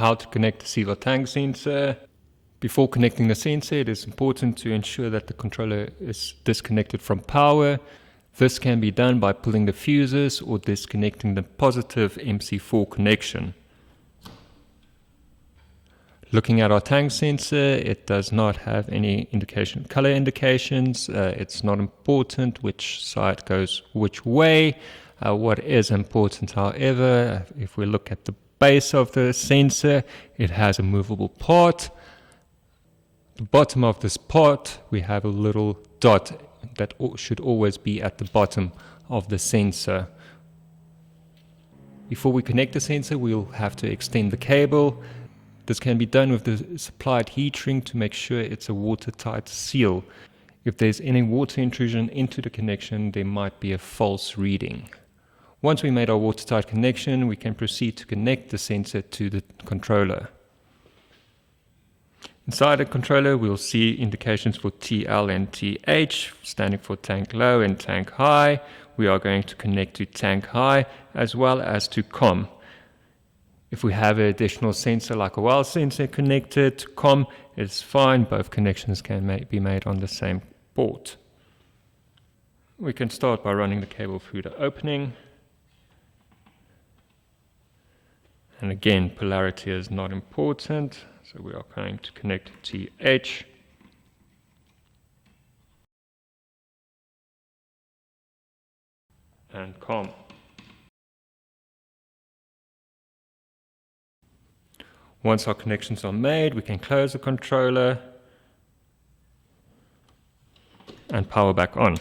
how to connect the Ceva tank sensor. Before connecting the sensor, it is important to ensure that the controller is disconnected from power. This can be done by pulling the fuses or disconnecting the positive MC4 connection. Looking at our tank sensor, it does not have any color indications. It's not important which side goes which way. What is important, however, if we look at the base of the sensor, it has a movable part. At the bottom of this part, we have a little dot that should always be at the bottom of the sensor. Before we connect the sensor, we'll have to extend the cable. This can be done with the supplied heat shrink to make sure it's a watertight seal. If there's any water intrusion into the connection, there might be a false reading. Once we made our watertight connection, we can proceed to connect the sensor to the controller. Inside the controller, we'll see indications for TL and TH, standing for tank low and tank high. We are going to connect to tank high as well as to COM. If we have an additional sensor like a well sensor connected to COM, it's fine. Both connections can be made on the same port. We can start by running the cable through the opening. And again, polarity is not important, so we are going to connect to TH. And COM. Once our connections are made, we can close the controller and power back on.